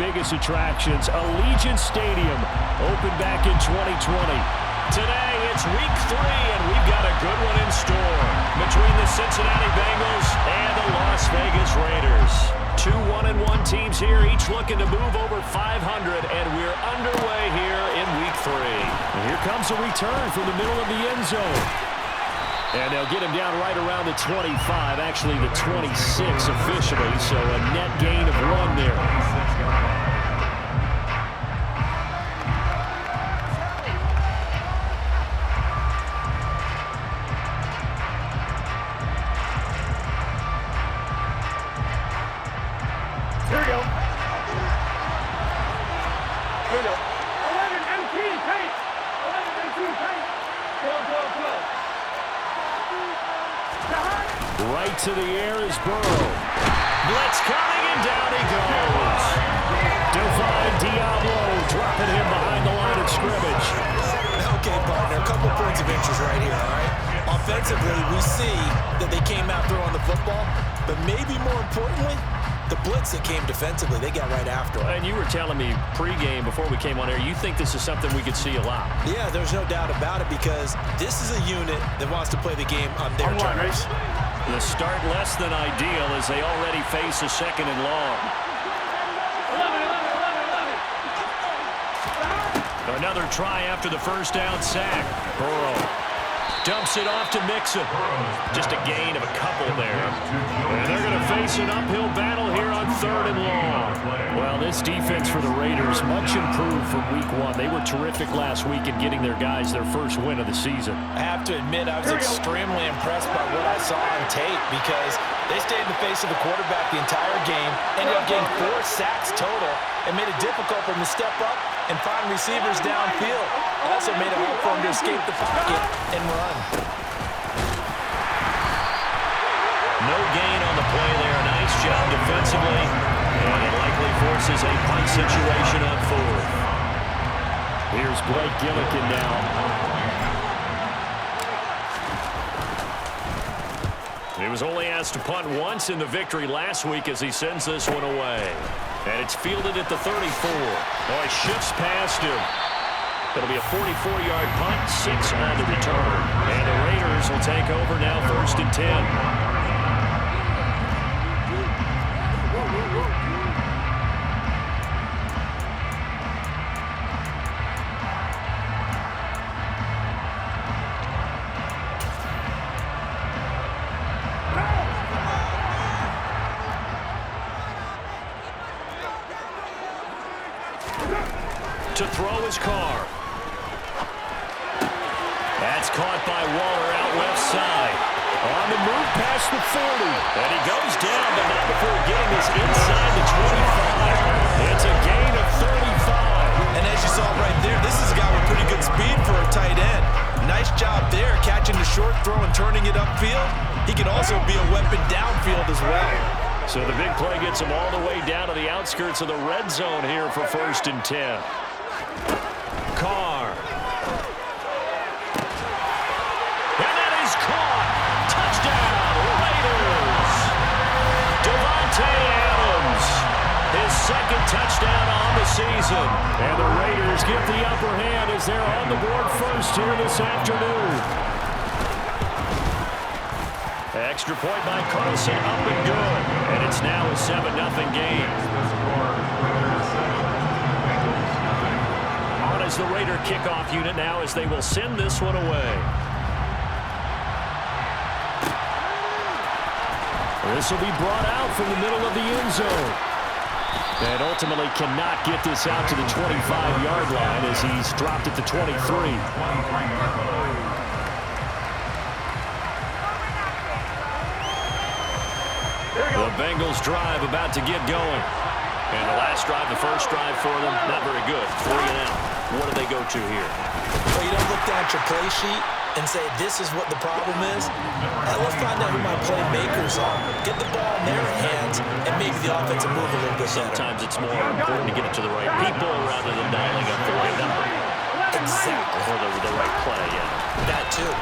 biggest attractions. Allegiant Stadium opened back in 2020. Today, it's week 3, and we've got a good one in store between the Cincinnati Bengals and the Las Vegas Raiders. 2 1-1 teams here, each looking to move over 500, and we're underway here in week 3. And here comes a return from the middle of the end zone. And they'll get him down right around the 25, actually the 26 officially, so a net gain of 1 there. Here we go. Here we go. 11 MT paint. 11 MT paint. 12. Right to the air is Burrow. Blitz coming, and down he goes. Divine Diablo dropping him behind the line of scrimmage. Okay, partner, a couple points of interest right here, all right? Offensively, we see that they came out throwing the football, but maybe more importantly, the blitz that came defensively, they got right after it. And you were telling me pregame before we came on air, you think this is something we could see a lot. Yeah, there's no doubt about it because this is a unit that wants to play the game on their terms. The start less than ideal as they already face a 2nd and long. 11. Another try after the first down sack. Burrow dumps it off to Mixon. Just a gain of a couple there. And they're going to face an uphill battle here on 3rd and long. Well, this defense for the Raiders, much improved from week 1. They were terrific last week in getting their guys their first win of the season. I have to admit, I was extremely impressed by what I saw on tape because they stayed in the face of the quarterback the entire game, ended up getting 4 sacks total, and made it difficult for him to step up and find receivers downfield. Also made it hard for him to escape the pocket and run. No gain on the play there. Nice job defensively. And it likely forces a punt situation on 4th. Here's Blake Gillikin now. He was only asked to punt once in the victory last week as he sends this one away. And it's fielded at the 34. Oh, he shifts past him. It'll be a 44-yard punt, 6 on the return. And the Raiders will take over now 1st and 10. To throw his car. That's caught by Waller out left side. On the move past the 40. And he goes down, but not before getting this inside the 25. It's a gain of 35. And as you saw right there, this is a guy with pretty good speed for a tight end. Nice job there, catching the short throw and turning it upfield. He can also be a weapon downfield as well. So the big play gets him all the way down to the outskirts of the red zone here for 1st and 10. Carr. And that is caught. Touchdown, Raiders. Devontae Adams. His 2nd touchdown on the season. And the Raiders get the upper hand as they're on the board first here this afternoon. Extra point by Carlson, up and good. And it's now a 7-0 game. On as the Raider kickoff unit now as they will send this one away. This will be brought out from the middle of the end zone. And ultimately cannot get this out to the 25-yard line as he's dropped at the 23. The Bengals drive about to get going. And the last drive, the first drive for them, not very good. 3 and out. What do they go to here? Well, you don't look down at your play sheet and say, this is what the problem is. Let's find out who my playmakers are. Get the ball in their hands, and maybe the offense will move a little bit better. Sometimes it's more important to get it to the right people rather than dialing up the right number. Exactly. Or the right play, yeah. That too.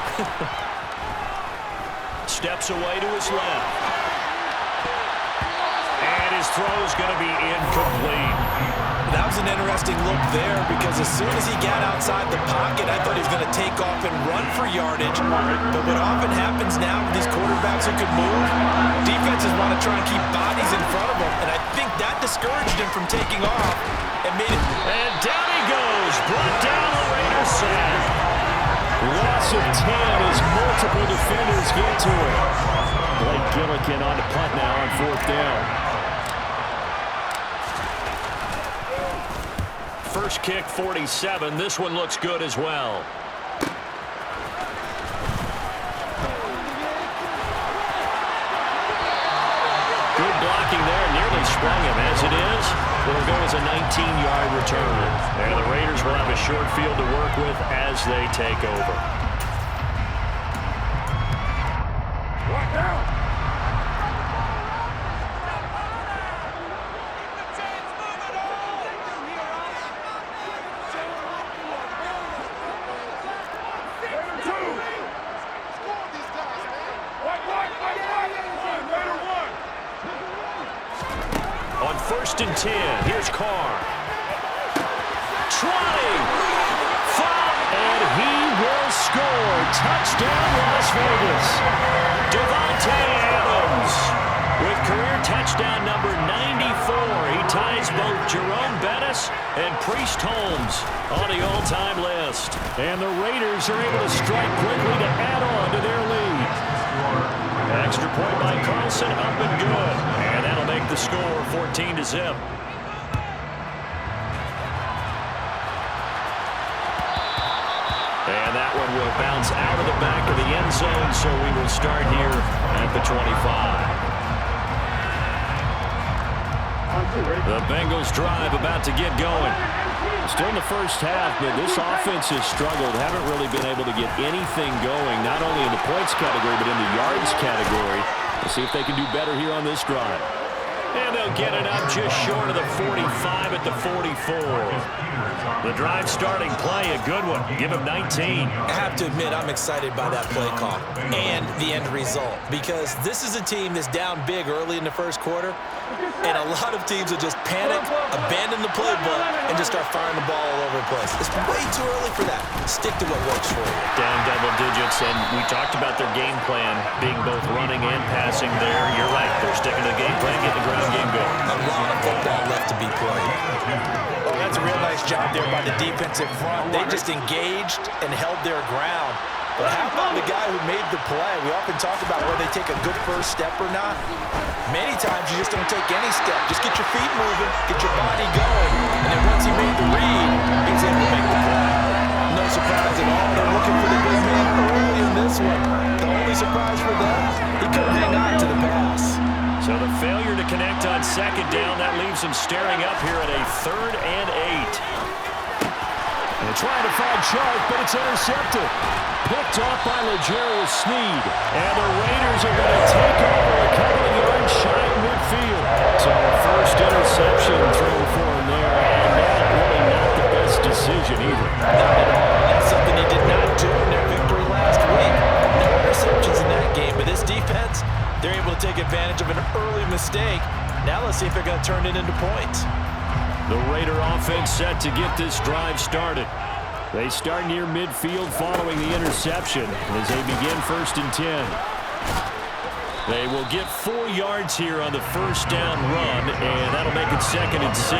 Steps away to his left. And his throw is going to be incomplete. an interesting look there because as soon as he got outside the pocket, I thought he was going to take off and run for yardage. But what often happens now with these quarterbacks who can move, defenses want to try and keep bodies in front of them, and I think that discouraged him from taking off and made it. And down he goes, brought down the Raiders sack. Loss of 10 as multiple defenders get to it. Blake Gillikin on the punt now on 4th down. First kick, 47. This one looks good as well. Good blocking there. Nearly sprung him. As it is, it'll go as a 19-yard return. And the Raiders will have a short field to work with as they take over. Lock down. On 1st and 10, here's Carr. Trotting. And he will score. Touchdown, Las Vegas. Devontae Adams with career touchdown number 94. He ties both Jerome Bettis and Priest Holmes on the all-time list. And the Raiders are able to strike quickly to add on to their lead. Extra point by Carlson, up and good. And that'll make the score 14-0. And that one will bounce out of the back of the end zone, so we will start here at the 25. The Bengals drive about to get going. Still in the first half, but this offense has struggled. Haven't really been able to get anything going, not only in the points category, but in the yards category. We'll see if they can do better here on this drive. And they'll get it up just short of the 45 at the 44. The drive starting play, a good one. Give him 19. I have to admit, I'm excited by that play call and the end result because this is a team that's down big early in the first quarter, and a lot of teams will just panic, abandon the playbook, and just start firing the ball all over the place. It's way too early for that. Stick to what works for you. Down double digits, and we talked about their game plan being both running and passing there. You're right. They're sticking to the game plan, getting the ground game going. A lot of football left to be played. Oh, that's a real nice job there by the defensive front. They just engaged and held their ground. But how about the guy who made the play? We often talk about whether they take a good first step or not. Many times you just don't take any step. Just get your feet moving, get your body going, and then once he made the read, he was able to make the play. No surprise at all. They're looking for the big man early in this one. The only surprise for them, he couldn't hang on to the pass. So the failure to connect on 2nd down, that leaves him staring up here at a 3rd and 8. They're trying to find Sharp, but it's intercepted. Picked off by L'Jarius Sneed. And the Raiders are going to take over a couple of yards shy of midfield. So first interception thrown for him there, and that really not the best decision either. Not at all. That's something he did not do in their victory last week. No interceptions in that game, but this defense, they're able to take advantage of an early mistake. Now let's see if they're going to turn it into points. The Raider offense set to get this drive started. They start near midfield following the interception as they begin 1st and 10. They will get 4 yards here on the first down run, and that'll make it 2nd and 6.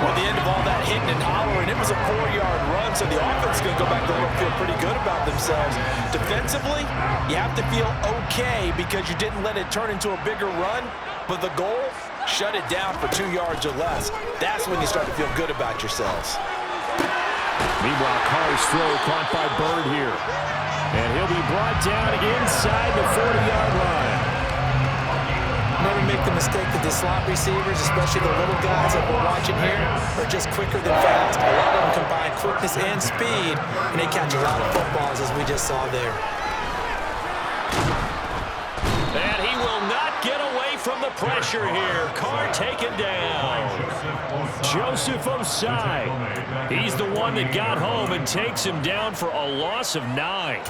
Well, the end of all that hitting and hollering, it was a 4-yard run, so the offense is going to go back to home and feel pretty good about themselves. Defensively, you have to feel okay because you didn't let it turn into a bigger run, but the goal, shut it down for 2 yards or less. That's when you start to feel good about yourselves. Meanwhile, Carr's throw caught by Bird here. And he'll be brought down inside the 40-yard line. Never make the mistake that the slot receivers, especially the little guys that we're watching here, are just quicker than fast. A lot of them combine quickness and speed, and they catch a lot of footballs, as we just saw there. And he will not get away from the pressure here. Carr taken down. Joseph Osai. He's the one that got home and takes him down for a loss of 9.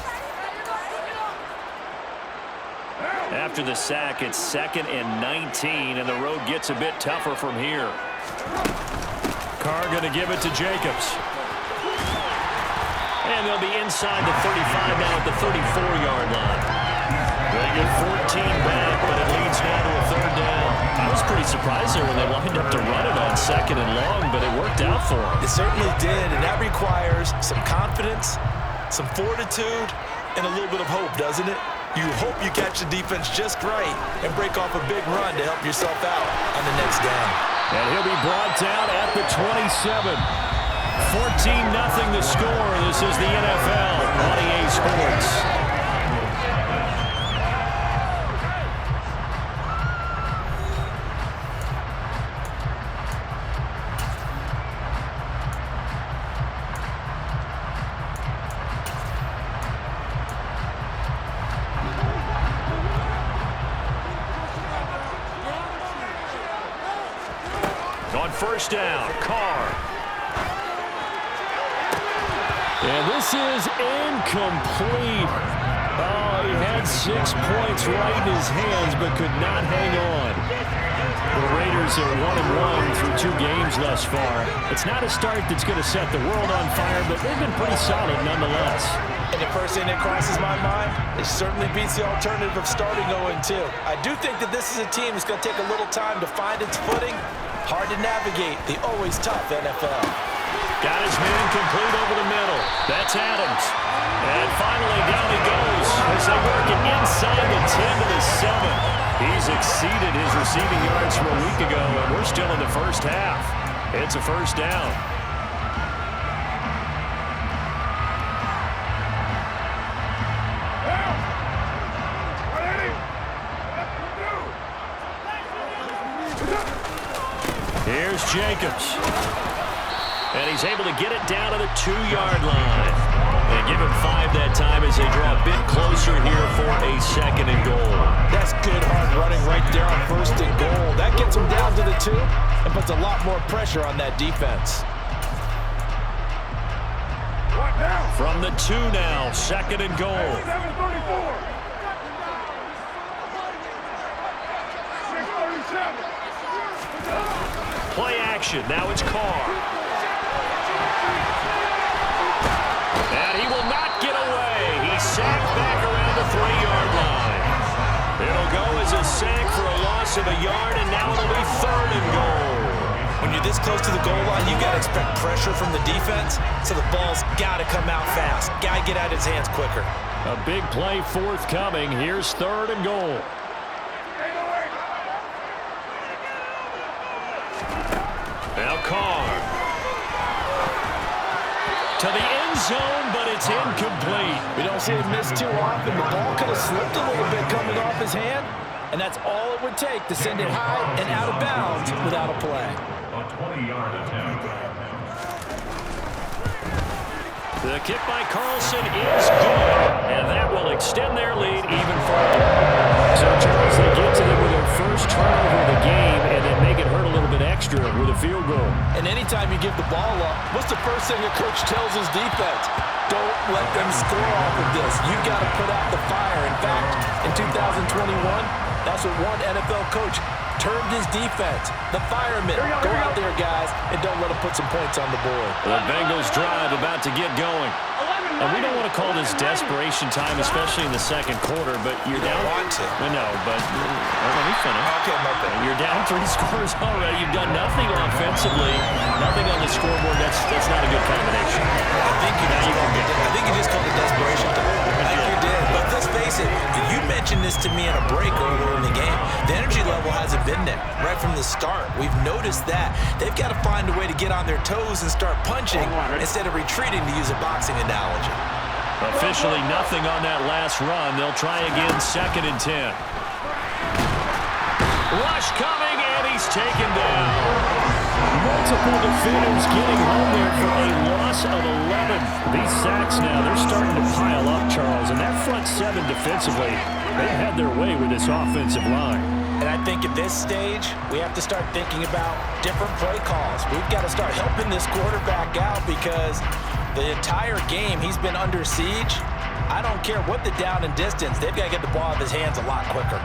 After the sack, it's 2nd and 19, and the road gets a bit tougher from here. Carr going to give it to Jacobs. And they'll be inside the 35 now at the 34-yard line. They get 14 back, but it leads now to a third down. I was pretty surprised there when they lined up to run it on second and long, but it worked out for them. It certainly did, and that requires some confidence, some fortitude, and a little bit of hope, doesn't it? You hope you catch the defense just right and break off a big run to help yourself out on the next down. And he'll be brought down at the 27. 14-0 the score. This is the NFL on EA Sports. On first down, Carr. And this is incomplete. Oh, he had 6 points right in his hands, but could not hang on. The Raiders are 1-1 through 2 games thus far. It's not a start that's going to set the world on fire, but they've been pretty solid nonetheless. And the first thing that crosses my mind, it certainly beats the alternative of starting 0-2. I do think that this is a team that's going to take a little time to find its footing. Hard to navigate the always tough NFL. Got his man complete over the middle. That's Adams. And finally down he goes as they work it inside the 10 to the 7. He's exceeded his receiving yards from a week ago, and we're still in the first half. It's a first down. Here's Jacobs. And he's able to get it down to the 2-yard line. And give him 5 that time as they draw a bit closer here for a second and goal. That's good hard running right there on first and goal. That gets him down to the 2 and puts a lot more pressure on that defense. From the 2 now, second and goal. Play action. Now it's Carr. And he will not get away. He's sacked back around the 3-yard line. It'll go as a sack for a loss of a yard, and now it'll be third and goal. When you're this close to the goal line, you got to expect pressure from the defense, so the ball's got to come out fast. Got to get out of his hands quicker. A big play forthcoming. Here's third and goal. Now Carr. To the end zone, but it's incomplete. We don't see it miss too often. The ball could have slipped a little bit coming off his hand, and that's all it would take to send it high and out of bounds without a play. A 20-yard attempt. The kick by Carlson is good, and that will extend their lead even further. So, Charles, they get to them with their first turnover of the game and then make it hurt a little bit extra with a field goal. And anytime you give the ball up, what's the first thing a coach tells his defense? Don't let them score off of this. You've got to put out the fire. In fact, in 2021, that's what one NFL coach termed his defense. The firemen. Go out there, guys, and don't let them put some points on the board. The Bengals drive about to get going. And we don't want to call this desperation time, especially in the second quarter, but you're down. Want to. I know, but let me finish. Okay, my bad. You're down 3 scores already. You've done nothing offensively, nothing on the scoreboard. That's not a good combination. I think you just called it desperation time. I think you did. But let's face it, you mentioned this to me in a break earlier in the game. The energy level hasn't been there right from the start. We've noticed that. They've got to find a way to get on their toes and start punching instead of retreating, to use a boxing analogy. Officially nothing on that last run. They'll try again, second and 10. Rush coming, and he's taken down. Multiple defenders getting home there for a loss of 11. These sacks now, they're starting to pile up, Charles. And that front 7 defensively, they've had their way with this offensive line. And I think at this stage, we have to start thinking about different play calls. We've got to start helping this quarterback out because the entire game he's been under siege. I don't care what the down and distance. They've got to get the ball out of his hands a lot quicker.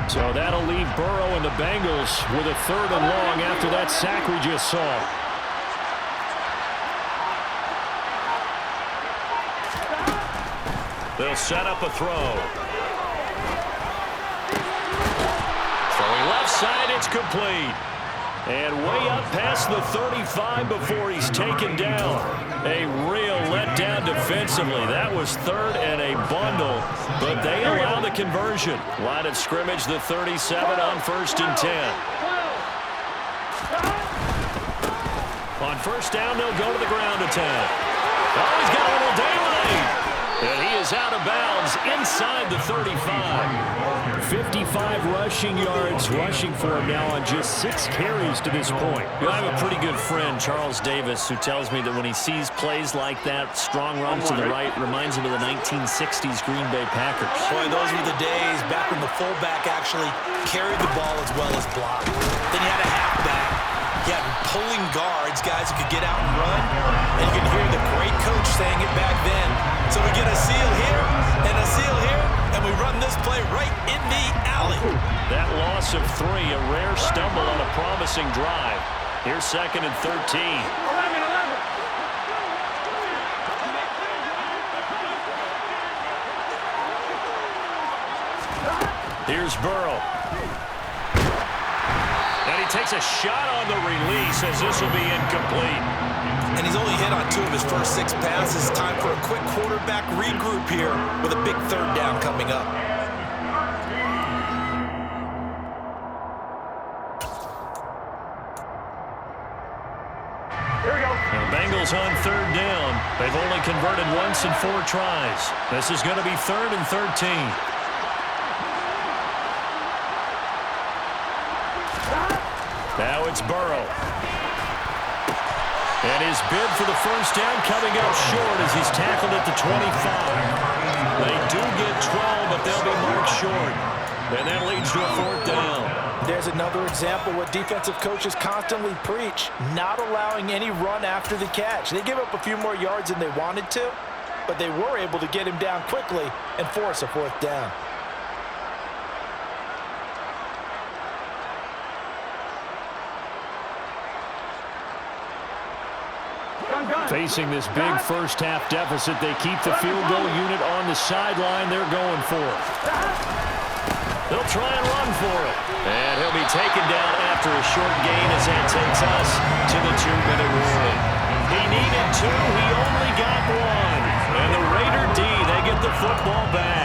So that'll leave Burrow and the Bengals with a third and long after that sack we just saw. They'll set up a throw. Throwing left side, it's complete. And way up past the 35 before he's taken down. A real letdown defensively. That was third and a bundle, but they allow the conversion. Line of scrimmage, the 37 on 1st and 10. On 1st down, they'll go to the ground attack. Oh, he's got a little daylight. And he is out of bounds inside the 35. 55 rushing yards, rushing for him now on just 6 carries to this point. I have a pretty good friend, Charles Davis, who tells me that when he sees plays like that, strong runs to the right, reminds him of the 1960s Green Bay Packers. Boy, those were the days back when the fullback actually carried the ball as well as blocked. Then you had a halfback. You had pulling guards, guys who could get out and run. And you can hear the great coach saying it back then. So we get a seal here and a seal here, and we run this play right in the alley. That loss of 3, a rare stumble on a promising drive. Here's 2nd and 13. 11. Here's Burrow. And he takes a shot on the release as this will be incomplete. And he's only hit on 2 of his first 6 passes. Time for a quick quarterback regroup here with a big 3rd down coming up. Here we go. The Bengals on 3rd down. They've only converted once in 4 tries. This is going to be 3rd and 13. Now it's Burrow. And his bid for the 1st down coming up short as he's tackled at the 25. They do get 12, but they'll be marked short. And that leads to a 4th down. There's another example what defensive coaches constantly preach, not allowing any run after the catch. They give up a few more yards than they wanted to, but they were able to get him down quickly and force a 4th down. Facing this big first-half deficit, they keep the field goal unit on the sideline. They're going for it. They'll try and run for it. And he'll be taken down after a short gain as that takes us to the 2-minute warning. He needed 2. He only got 1. And the Raider D, they get the football back.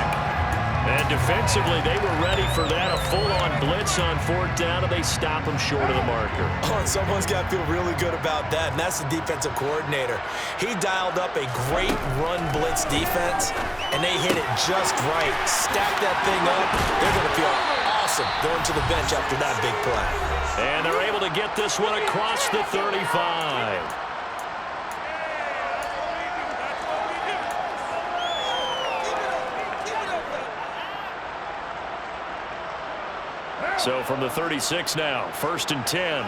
And defensively, they were ready for that. A full-on blitz on 4th down, and they stop him short of the marker. Oh, and someone's got to feel really good about that, and that's the defensive coordinator. He dialed up a great run blitz defense, and they hit it just right. Stack that thing up. They're going to feel awesome going to the bench after that big play. And they're able to get this one across the 35. So from the 36 now, 1st and 10.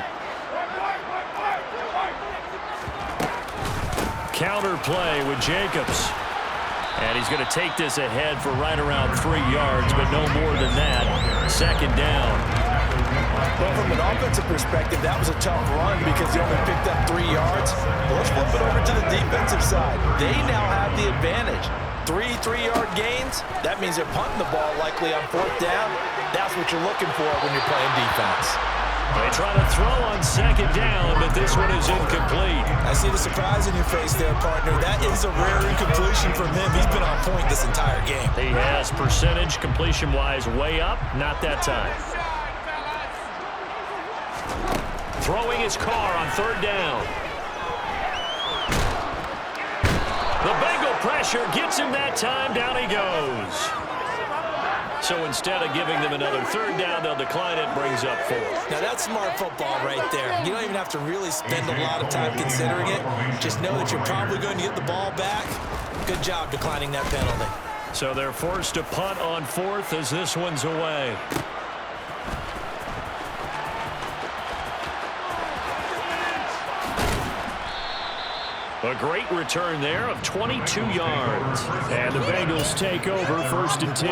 Counter play with Jacobs. And he's going to take this ahead for right around 3 yards, but no more than that. 2nd down. Well, from an offensive perspective, that was a tough run because he only picked up 3 yards. Let's flip it over to the defensive side. They now have the advantage. 3 3-yard gains, that means they're punting the ball likely on 4th down. That's what you're looking for when you're playing defense. They try to throw on 2nd down, but this one is incomplete. I see the surprise in your face there, partner. That is a rare incompletion from him. He's been on point this entire game. He has percentage completion-wise way up, not that time. Throwing his car on 3rd down. The Bengal pressure gets him that time. Down he goes. So instead of giving them another 3rd down, they'll decline it and brings up 4. Now that's smart football right there. You don't even have to really spend a lot of time considering it. Just know that you're probably going to get the ball back. Good job declining that penalty. So they're forced to punt on 4th as this one's away. A great return there of 22 yards. And the Bengals take over 1st and 10.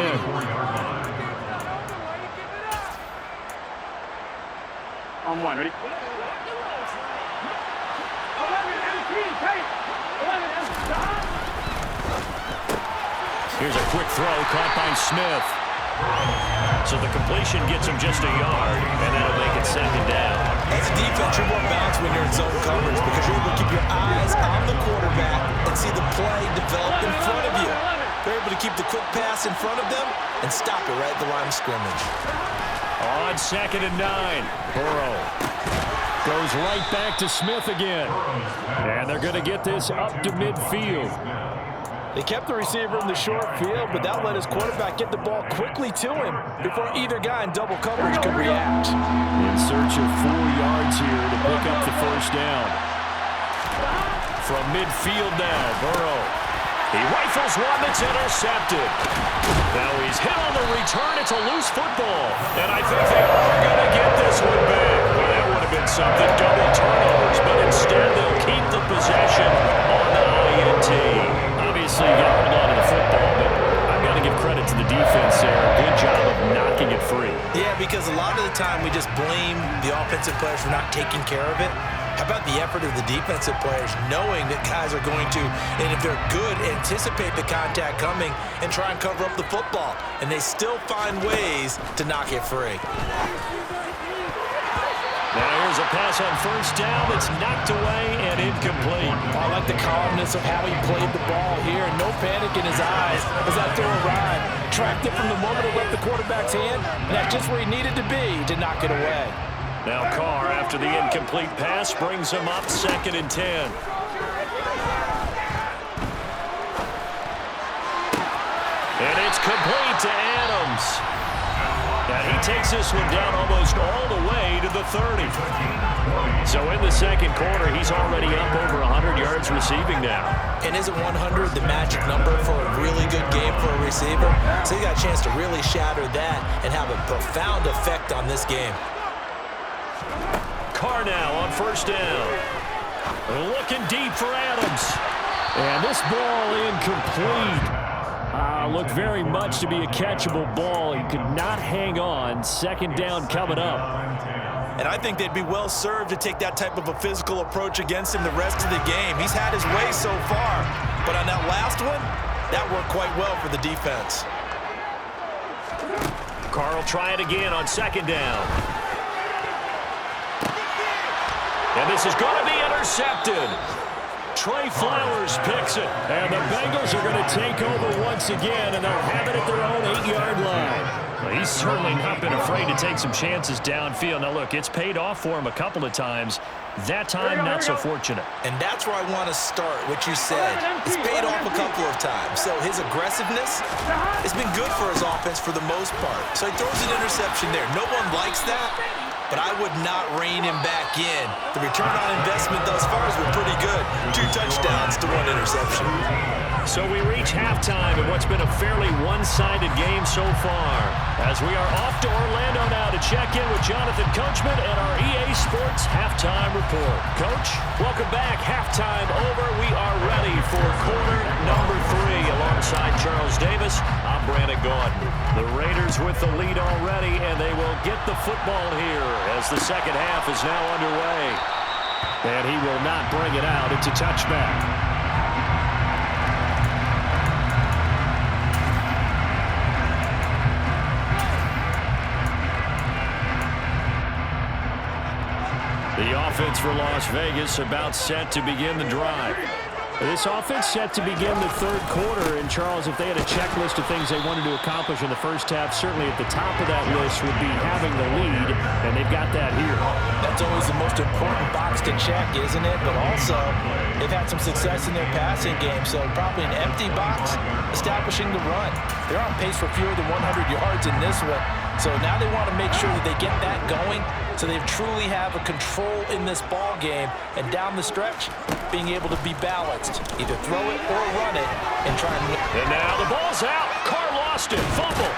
On 1, ready? 11 empty, take. 11 empty. Here's a quick throw caught by Smith. So the completion gets him just a yard, and that'll make it second down. As a defense, you're more balanced when you're in zone coverage because you're able to keep your eyes on the quarterback and see the play develop in front of you. They're able to keep the quick pass in front of them and stop it right at the line of scrimmage. On 2nd and 9, Burrow goes right back to Smith again. And they're going to get this up to midfield. They kept the receiver in the short field, but that let his quarterback get the ball quickly to him before either guy in double coverage could react. In search of 4 yards here to pick up the first down. From midfield now, Burrow. He rifles one that's intercepted. Now he's hit on the return. It's a loose football. And I think they are going to get this one back. Well, that would have been something. Double turnovers, but instead they'll keep the possession on the INT. Obviously, you got to hold on to the football, but I've got to give credit to the defense there. Good job of knocking it free. Yeah, because a lot of the time we just blame the offensive players for not taking care of it. How about the effort of the defensive players knowing that guys are going to, and if they're good, anticipate the contact coming and try and cover up the football. And they still find ways to knock it free. Now here's a pass on first down that's knocked away and incomplete. I like the calmness of how he played the ball here. No panic in his eyes as that throw arrived. Tracked it from the moment it left the quarterback's hand, and that's just where he needed to be to knock it away. Now Carr, after the incomplete pass, brings him up 2nd and 10. And it's complete to Adams. And he takes this one down almost all the way to the 30. So in the second quarter, he's already up over 100 yards receiving now. And isn't 100 the magic number for a really good game for a receiver? So he got a chance to really shatter that and have a profound effect on this game. Carr now on first down. Looking deep for Adams. And this ball incomplete. Looked very much to be a catchable ball. He could not hang on. 2nd down coming up. And I think they'd be well served to take that type of a physical approach against him the rest of the game. He's had his way so far. But on that last one, that worked quite well for the defense. Carr will try it again on 2nd down. And this is going to be intercepted. Trey Flowers picks it. And the Bengals are going to take over once again, and they'll have it at their own 8-yard line. Well, he's certainly not been afraid to take some chances downfield. Now, look, it's paid off for him a couple of times. That time, not so fortunate. And that's where I want to start, what you said. It's paid off a couple of times. So his aggressiveness has been good for his offense for the most part. So he throws an interception there. No one likes that, but I would not rein him back in. The return on investment thus far has been pretty good. 2 touchdowns to 1 interception. So we reach halftime in what's been a fairly one-sided game so far. As we are off to Orlando now to check in with Jonathan Coachman and our EA Sports Halftime Report. Coach, welcome back. Halftime over. We are ready for quarter number 3. Alongside Charles Davis, I'm Brandon Gaudin. The Raiders with the lead already, and they will get the football here as the second half is now underway. And he will not bring it out. It's a touchback. The offense for Las Vegas about set to begin the drive. This offense set to begin the third quarter. And, Charles, if they had a checklist of things they wanted to accomplish in the first half, certainly at the top of that list would be having the lead, and they've got that here. That's always the most important box to check, isn't it? But also, they've had some success in their passing game, so probably an empty box, establishing the run. They're on pace for fewer than 100 yards in this one, so now they want to make sure that they get that going so they truly have a control in this ball game, and down the stretch, being able to be balanced. Either throw it or run it and try and win. And now the ball's out. Carr lost it. Fumble.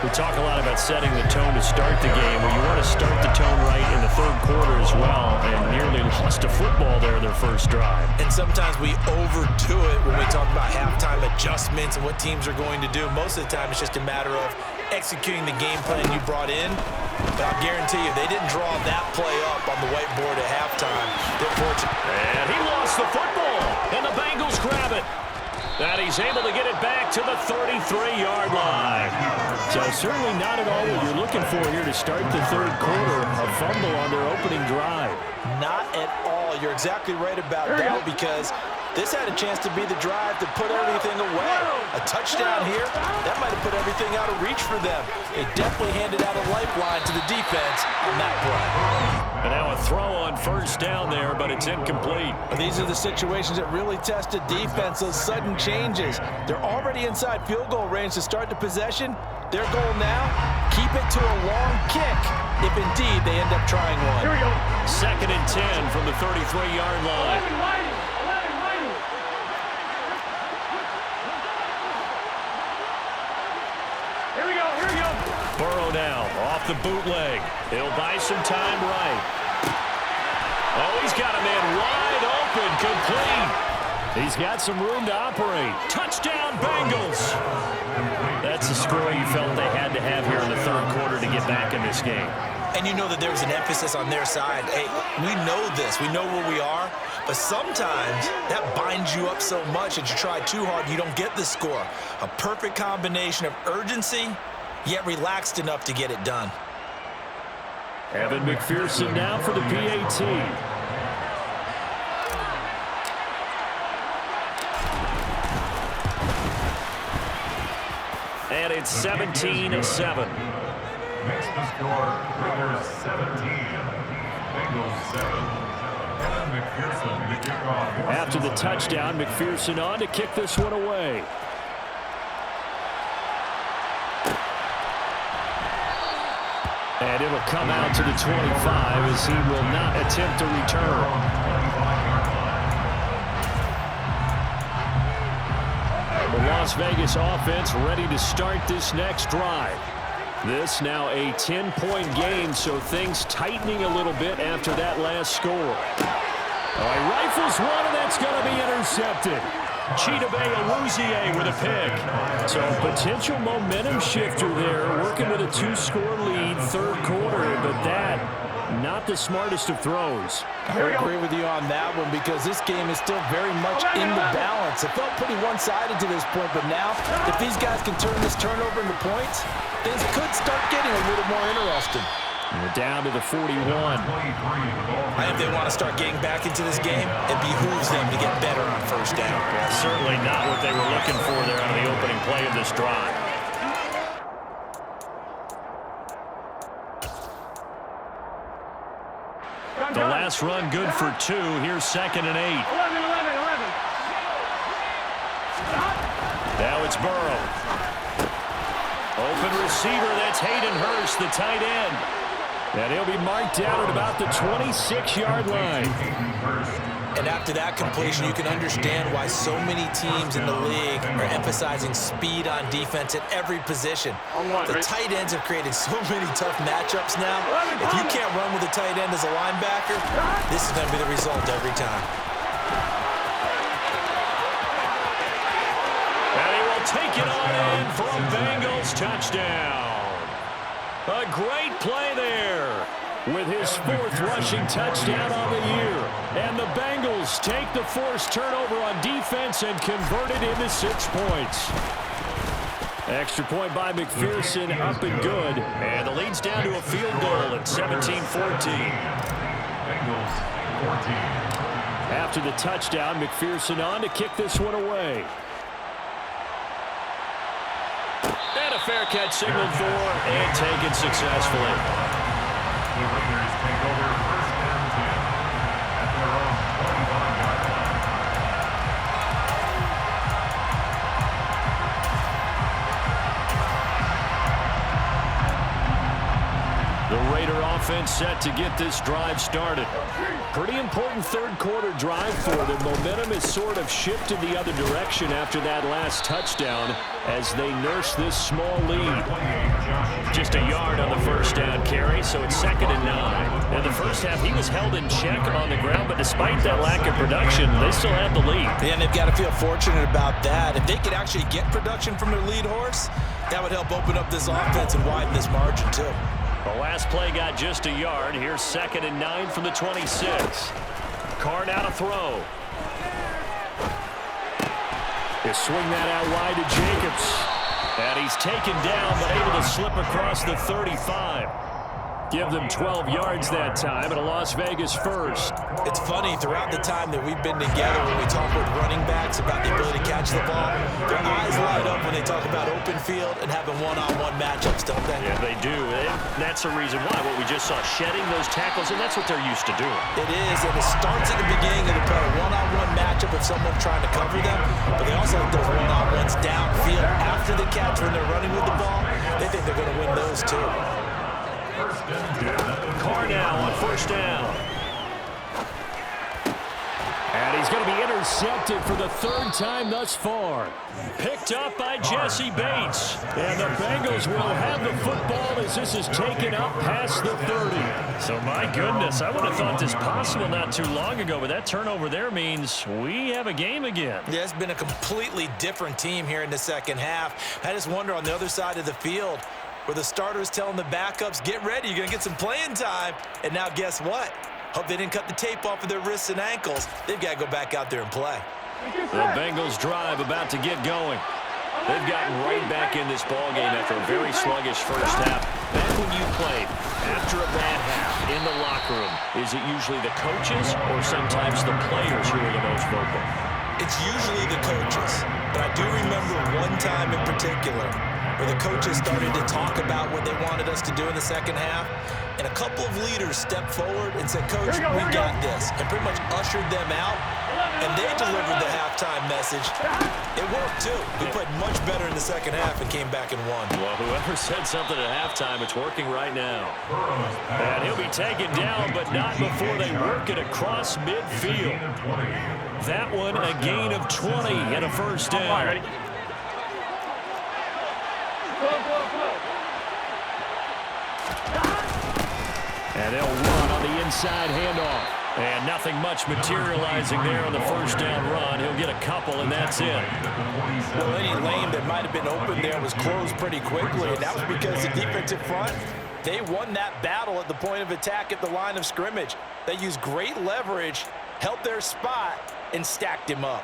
We talk a lot about setting the tone to start the game. Well, you want to start the tone right in the third quarter as well, and nearly lost a football there their first drive. And sometimes we overdo it when we talk about halftime adjustments and what teams are going to do. Most of the time, it's just a matter of executing the game plan you brought in. But I'll guarantee you, they didn't draw that play up on the whiteboard at halftime. They're fortunate. And he lost the football, and the Bengals grab it. And he's able to get it back to the 33-yard line. So certainly not at all what you're looking for here to start the third quarter. A fumble on their opening drive. Not at all. You're exactly right about that, because this had a chance to be the drive to put everything away. A touchdown here, that might have put everything out of reach for them. It definitely handed out a lifeline to the defense on that play. And now a throw on first down there, but it's incomplete. These are the situations that really test a defense, those sudden changes. They're already inside field goal range to start the possession. Their goal now, keep it to a long kick, if indeed they end up trying one. Here we go. 2nd and 10 from the 33-yard line. 11 mighty. 11 mighty. Here we go. Here we go. Burrow now off the bootleg. He'll buy some time right. Oh, he's got a man wide open, complete. He's got some room to operate. Touchdown, Bengals. That's the score you felt they had to have here in the third quarter to get back in this game. And you know that there was an emphasis on their side. Hey, we know this. We know where we are. But sometimes that binds you up so much that you try too hard, you don't get the score. A perfect combination of urgency, yet relaxed enough to get it done. Evan McPherson now for the PAT. And it's 17-7. Makes the score Raiders 17, Bengals 7. Evan McPherson to kick off. After the touchdown, McPherson on to kick this one away. And it'll come out to the 25 as he will not attempt to return. The Las Vegas offense ready to start this next drive. This now a 10-point game, so things tightening a little bit after that last score. He rifles one, and that's going to be intercepted. Chidobe Awuzie with a pick. So potential momentum shifter there, working with a 2-score lead, third quarter, but that, not the smartest of throws. I agree with you on that one, because this game is still very much in the balance. It felt pretty one-sided to this point, but now, if these guys can turn this turnover into points, things could start getting a little more interesting. And we're down to the 41. And if they want to start getting back into this game, it behooves them to get better on first down. Yeah, certainly not what they were looking for there on the opening play of this drive. The last run good for 2. Here's 2nd and 8. 11, 11, 11. Now it's Burrow. Open receiver, that's Hayden Hurst, the tight end. And he'll be marked down at about the 26-yard line. And after that completion, you can understand why so many teams in the league are emphasizing speed on defense at every position. The tight ends have created so many tough matchups now. If you can't run with a tight end as a linebacker, this is going to be the result every time. And he will take it on in for a Bengals touchdown. A great play there with his 4th rushing touchdown on the year. And the Bengals take the forced turnover on defense and convert it into 6 points. Extra point by McPherson, up and good. And the lead's down to a field goal at 17-14. Bengals 14. After the touchdown, McPherson on to kick this one away. And a fair catch signaled for and taken successfully. The Raiders take over 1st and 10 at their own 25-yard line. The Raider offense set to get this drive started. Pretty important third quarter drive for them. Momentum has sort of shifted the other direction after that last touchdown as they nurse this small lead. Just a yard on the first down carry, so it's 2nd and 9. In the first half, he was held in check on the ground, but despite that lack of production, they still have the lead. Yeah, and they've got to feel fortunate about that. If they could actually get production from their lead horse, that would help open up this offense and widen this margin, too. The last play got just a yard. Here's 2nd and 9 from the 26. Carr now to throw. They swing that out wide to Jacobs. And he's taken down, but able to slip across the 35. Give them 12 yards that time, and a Las Vegas first. It's funny, throughout the time that we've been together, when we talk with running backs about the ability to catch the ball, their eyes light up when they talk about open field and having one-on-one matchups, don't they? Yeah, they do. That's the reason why. What we just saw, shedding those tackles, and that's what they're used to doing. It is, and it starts at the beginning of the play, one-on-one matchup if someone's trying to cover them, but they also like those one-on-ones downfield after the catch when they're running with the ball. They think they're going to win those, too. Carr now on first down. And he's going to be intercepted for the third time thus far. Picked up by Jesse Bates. And the Bengals will have the football as this is taken up past the 30. So, my goodness, I would have thought this possible not too long ago, but that turnover there means we have a game again. Yeah, it's been a completely different team here in the second half. I just wonder on the other side of the field, where the starters telling the backups, get ready, you're going to get some playing time. And now guess what? Hope they didn't cut the tape off of their wrists and ankles. They've got to go back out there and play. The Bengals drive about to get going. They've gotten right back in this ballgame after a very sluggish first half. Back when you played, after a bad half in the locker room, is it usually the coaches or sometimes the players who are the most vocal? It's usually the coaches. But I do remember one time in particular where the coaches started to talk about what they wanted us to do in the second half, and a couple of leaders stepped forward and said, Coach, we got this, and pretty much ushered them out, and they delivered the halftime message. It worked, too. We played much better in the second half and came back and won. Well, whoever said something at halftime, it's working right now. And he'll be taken down, but not before they work it across midfield. That one, a gain of 20 and a first down. And they'll run on the inside handoff. And nothing much materializing there on the first down run. He'll get a couple, and that's it. Well, any lane that might have been open there was closed pretty quickly, and that was because the defensive front, they won that battle at the point of attack at the line of scrimmage. They used great leverage, held their spot, and stacked him up.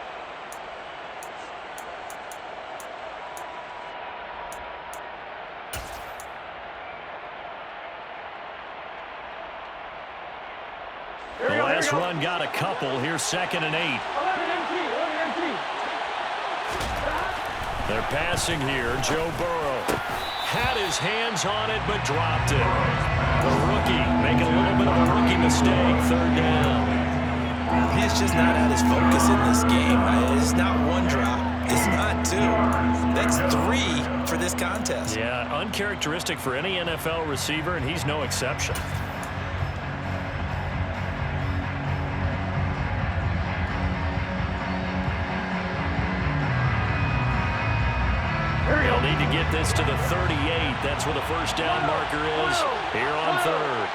The last run got a couple. Here's 2nd and 8. They're passing here. Joe Burrow had his hands on it but dropped it. The rookie making a little bit of a rookie mistake. 3rd down. He's just not at his focus in this game. It's not one drop. It's not two. That's 3 for this contest. Yeah, uncharacteristic for any NFL receiver, and he's no exception. They'll need to get this to the 38. That's where the first down marker is here on 3rd.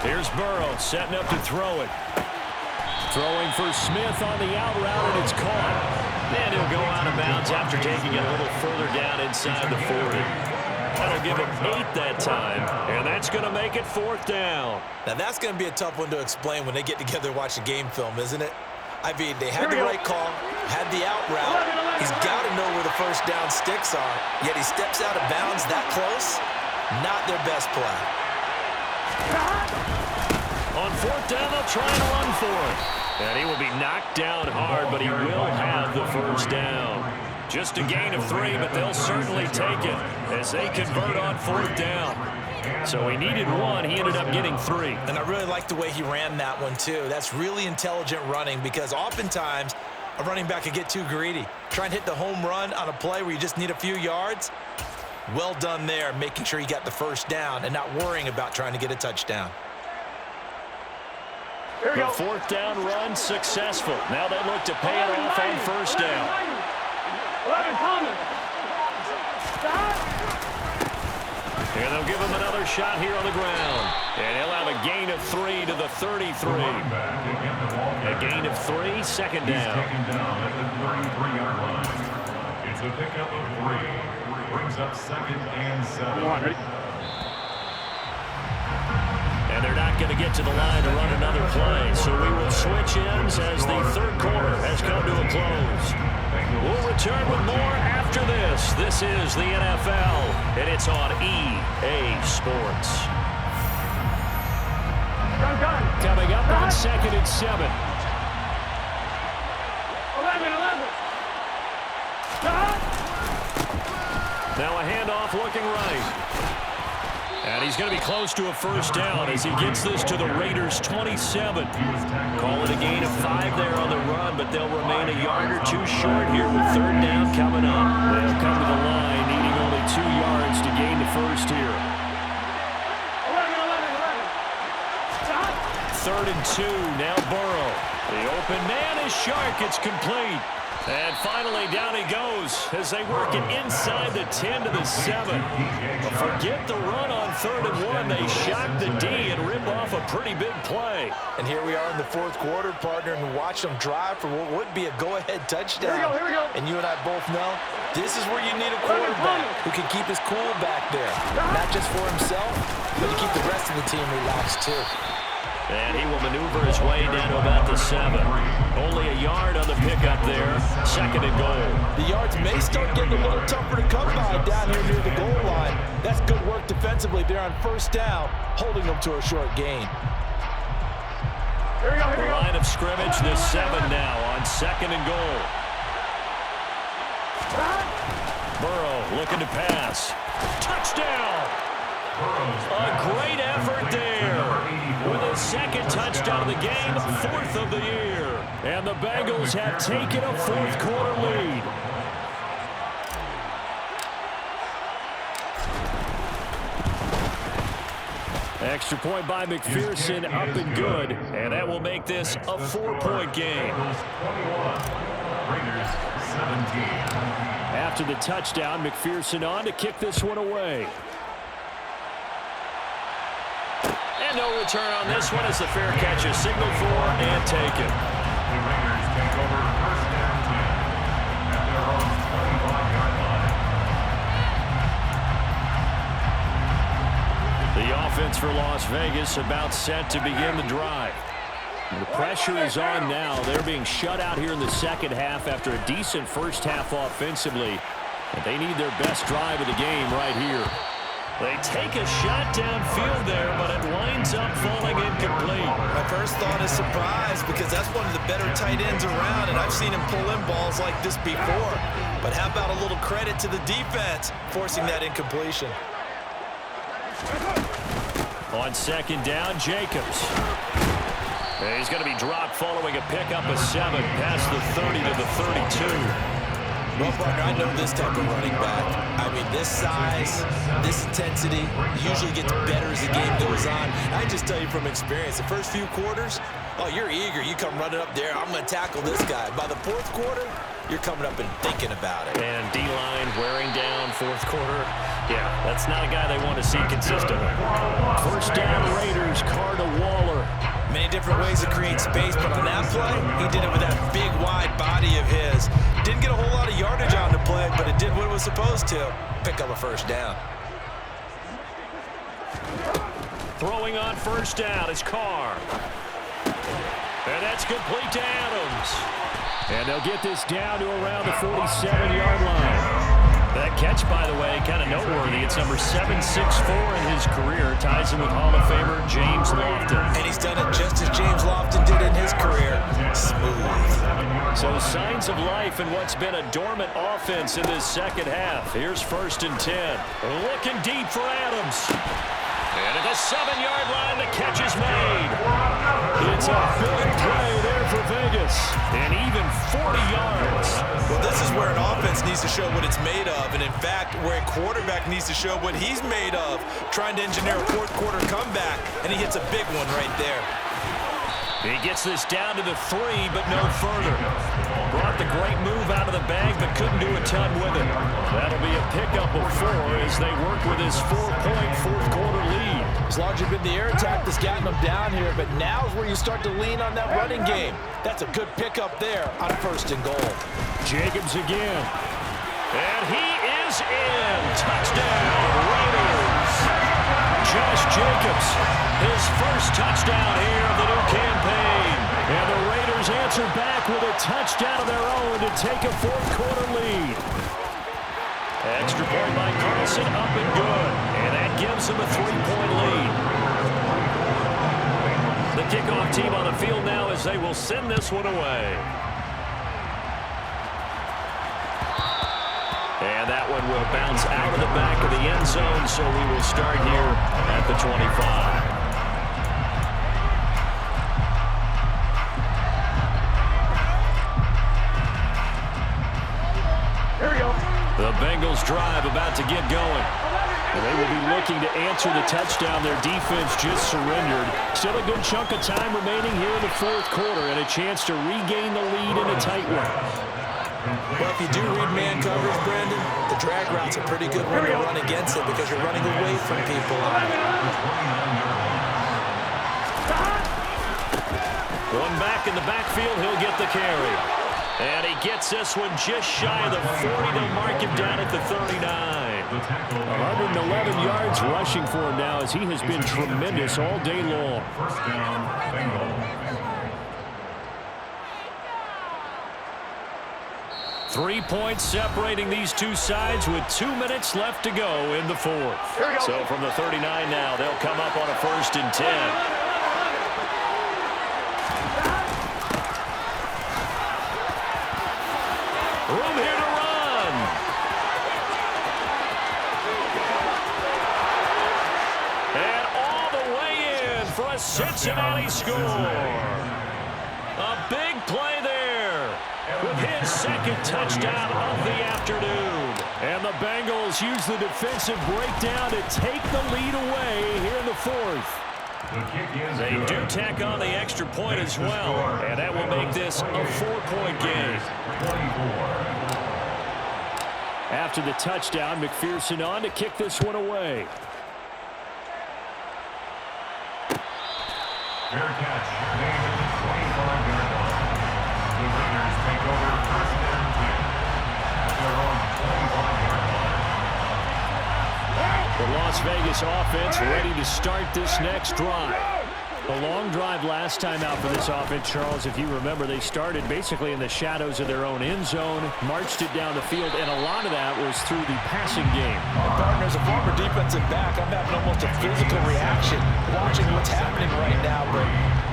Here's Burrow setting up to throw it. Throwing for Smith on the out route, and it's caught. And he'll go out of bounds after taking it a little further down inside the 40. That'll give him 8 that time, and that's going to make it 4th down. Now, that's going to be a tough one to explain when they get together and watch the game film, isn't it? I mean, they had the right call, had the out route. He's got to know where the first down sticks are, yet he steps out of bounds that close. Not their best play. On 4th down, they'll try and run for it. And he will be knocked down hard, but he will have the first down. Just a gain of 3, but they'll certainly take it as they convert on 4th down. So he needed 1. He ended up getting 3. And I really like the way he ran that one, too. That's really intelligent running because oftentimes a running back can get too greedy. Try and hit the home run on a play where you just need a few yards. Well done there, making sure he got the first down and not worrying about trying to get a touchdown. The 4th down run successful. Now they look to pay it off on first down. 11 coming. And they'll give him another shot here on the ground. And he'll have a gain of 3 to the 33. A gain of 3, 2nd down. Taken down at the 33-yard line. It's a pickup of 3. Brings up 2nd and 7. And they're not going to get to the line to run another play. So we will switch ends as the third quarter has come to a close. We'll return with more after this. This is the NFL, and it's on EA Sports. Coming up on 2nd and 7. 11. Now a handoff looking right. And he's going to be close to a first down as he gets this to the Raiders' 27. Call it a gain of 5 there on the run, but they'll remain a yard or 2 short here with 3rd down coming up. They'll come to the line needing only 2 yards to gain the first here. 3rd and 2, now Burrow. The open man is Shark, it's complete. And finally, down he goes as they work it inside the 10 to the 7. But forget the run on 3rd and 1. They shock the D and rip off a pretty big play. And here we are in the 4th quarter, partner, and watch them drive for what would be a go-ahead touchdown. Here we go. And you and I both know this is where you need a quarterback who can keep his cool back there. Not just for himself, but to keep the rest of the team relaxed, too. And he will maneuver his way down to about the 7. Only a yard on the pickup there. 2nd and goal. The yards may start getting a little tougher to come by down here near the goal line. That's good work defensively there on 1st down, holding them to a short gain. Here we go. The line of scrimmage, the 7 now on 2nd and goal. Burrow looking to pass. Touchdown! A great effort there. With his 2nd touchdown of the game, 4th of the year. And the Bengals have taken a 4th quarter lead. Extra point by McPherson, up and good. And that will make this a 4-point game. After the touchdown, McPherson on to kick this one away. And no return on this one as the fair catch is signaled for and taken. The Raiders take over 1st and 10 at their own 25-yard line. The offense for Las Vegas about set to begin the drive. The pressure is on now. They're being shut out here in the 2nd half after a decent 1st half offensively. And they need their best drive of the game right here. They take a shot downfield there, but it winds up falling incomplete. My first thought is surprise because that's one of the better tight ends around, and I've seen him pull in balls like this before. But how about a little credit to the defense forcing that incompletion? On 2nd down, Jacobs. He's going to be dropped following a pickup of 7 past the 30 to the 32. Well, partner, I know this type of running back. I mean, this size, this intensity usually gets better as the game goes on. I just tell you from experience, the first few quarters, oh, you're eager. You come running up there, I'm going to tackle this guy. By the 4th quarter, you're coming up and thinking about it. And D-line wearing down 4th quarter. Yeah, that's not a guy they want to see consistently. 1st down, Raiders, Carr to Waller. Many different ways to create space, but on that play, he did it with that big, wide body of his. Didn't get a whole lot of yardage on the play, but it did what it was supposed to. Pick up a 1st down. Throwing on 1st down is Carr. And that's complete to Adams. And they'll get this down to around the 47-yard line. That catch, by the way, kind of noteworthy. It's number 764 in his career. Ties him with Hall of Famer James Lofton. And he's done it just as James Lofton did in his career. Smooth. So signs of life in what's been a dormant offense in this 2nd half. Here's 1st and 10. Looking deep for Adams. And at the 7-yard line, the catch is made. It's a big play there for Vegas. And even 40 yards. Well, this is where an offense needs to show what it's made of. And in fact, where a quarterback needs to show what he's made of. Trying to engineer a 4th quarter comeback. And he hits a big one right there. He gets this down to the 3, but no further. Brought the great move out of the bag, but couldn't do a ton with it. That'll be a pickup of 4 as they work with his 4-point 4th quarter lead. As long as you've been the air attack that's gotten them down here, but now is where you start to lean on that running game. That's a good pickup there on 1st and goal. Jacobs again. And he is in. Touchdown, Raiders. Josh Jacobs His first touchdown here of the new campaign. And the Raiders answer back with a touchdown of their own to take a fourth-quarter lead. Extra point by Carlson, up and good. And that gives them a 3-point lead. The kickoff team on the field now as they will send this one away. And that one will bounce out of the back of the end zone, so we will start here at the 25. The Bengals drive about to get going. And they will be looking to answer the touchdown their defense just surrendered. Still a good chunk of time remaining here in the fourth quarter and a chance to regain the lead in a tight one. Well, if you do read man coverage, Brandon, the drag route's a pretty good one to run against it because you're running away from people on it. One back in the backfield, he'll get the carry. And he gets this one just shy of the 40. They'll mark him down at the 39. 111 yards rushing for him now as he has been tremendous all day long. First down, Bengals. 3 points separating these two sides with 2 minutes left to go in the fourth. So from the 39 now, they'll come up on a 1st and 10. Room here to run. And all the way in for a Cincinnati score. A big play there with his second touchdown of the afternoon. And the Bengals use the defensive breakdown to take the lead away here in the fourth. They do tack on the extra point as well, and that will make this a 4-point game. After the touchdown, McPherson on to kick this one away. Fair catch, made at the 25-yard line. The Raiders take over 1st and 10 at their own 25-yard line. The Las Vegas offense ready to start this next drive. A long drive last time out for this offense, Charles. If you remember, they started basically in the shadows of their own end zone, marched it down the field, and a lot of that was through the passing game. Partner, as a former defensive back, I'm having almost a physical reaction watching what's happening right now. But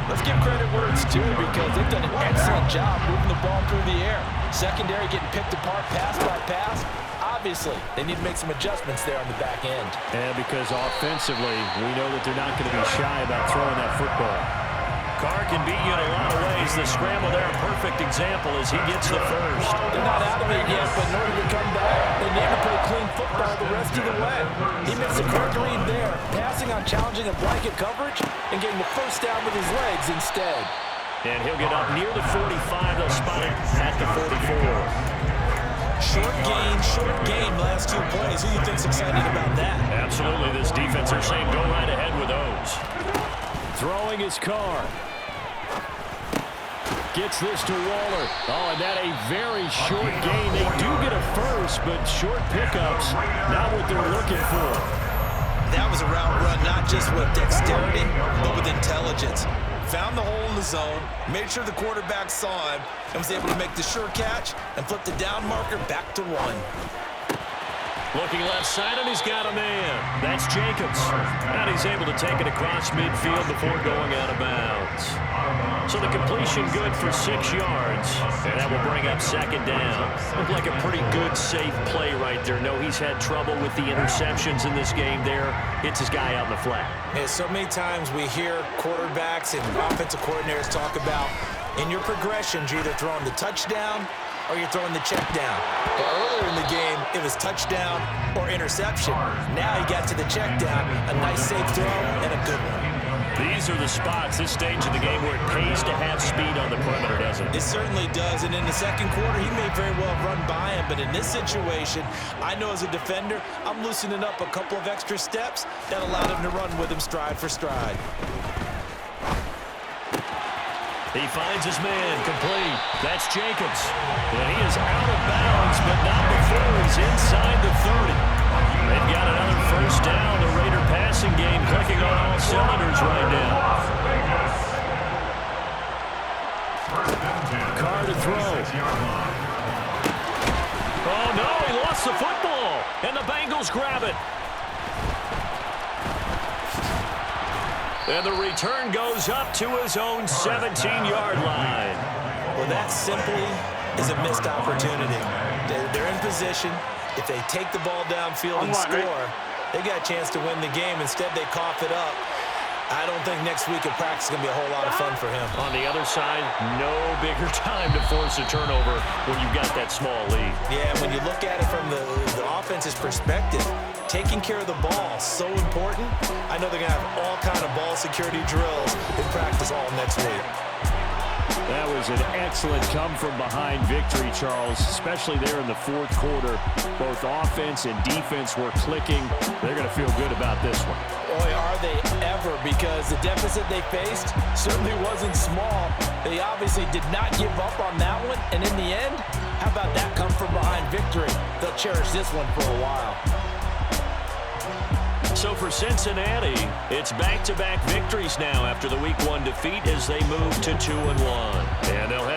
let's give credit where it's due because they've done an excellent job moving the ball through the air. Secondary getting picked apart pass by pass. Obviously, they need to make some adjustments there on the back end. And because offensively, we know that they're not going to be shy about throwing that football. Carr can beat you in a lot of ways. The scramble there, a perfect example as he gets the first. They're not out of it yet, but in order to come back, they need to play clean football the rest of the way. He makes a correct read there, passing on challenging a blanket coverage and getting the first down with his legs instead. And he'll get up near the 45. They'll spot it at the 44. Short gain, last 2 plays. Who do you think's excited about that? Absolutely. This defense are saying go right ahead with those. Throwing his Carr. Gets this to Waller. Oh, and that a very short gain. They do get a first, but short pickups, not what they're looking for. That was a route run, not just with dexterity, but with intelligence. Found the hole in the zone, made sure the quarterback saw him, and was able to make the sure catch and flip the down marker back to 1. Looking left side, and he's got a man. That's Jacobs. And he's able to take it across midfield before going out of bounds. So the completion good for 6 yards, and that will bring up 2nd down. Looked like a pretty good, safe play right there. No, he's had trouble with the interceptions in this game there. Hits his guy out in the flat. Yeah, so many times we hear quarterbacks and offensive coordinators talk about in your progressions, you're either throwing the touchdown or you're throwing the check down. But earlier in the game, it was touchdown or interception. Now he got to the check down, a nice safe throw, and a good one. These are the spots, this stage of the game, where it pays to have speed on the perimeter, doesn't it? It certainly does, and in the second quarter, he may very well have run by him, but in this situation, I know as a defender, I'm loosening up a couple of extra steps that allowed him to run with him stride for stride. He finds his man, complete. That's Jacobs. And he is out of bounds, but not before he's inside the 30. They've got another first down. The Raider passing game clicking on all cylinders right 6-yard line. Oh, no, he lost the football, and the Bengals grab it. And the return goes up to his own 17-yard line. Well, that simply is a missed opportunity. They're in position. If they take the ball downfield and score, they got a chance to win the game. Instead, they cough it up. I don't think next week at practice is going to be a whole lot of fun for him. On the other side, no bigger time to force a turnover when you've got that small lead. Yeah, when you look at it from the offense's perspective, taking care of the ball is so important. I know they're going to have all kind of ball security drills in practice all next week. That was an excellent come-from-behind victory, Charles, especially there in the fourth quarter. Both offense and defense were clicking. They're going to feel good about this one. Boy, are they ever, because the deficit they faced certainly wasn't small. They obviously did not give up on that one, and in the end, how about that come-from-behind victory? They'll cherish this one for a while. So for Cincinnati, it's back-to-back victories now after the Week 1 defeat as they move to 2-1. And they'll head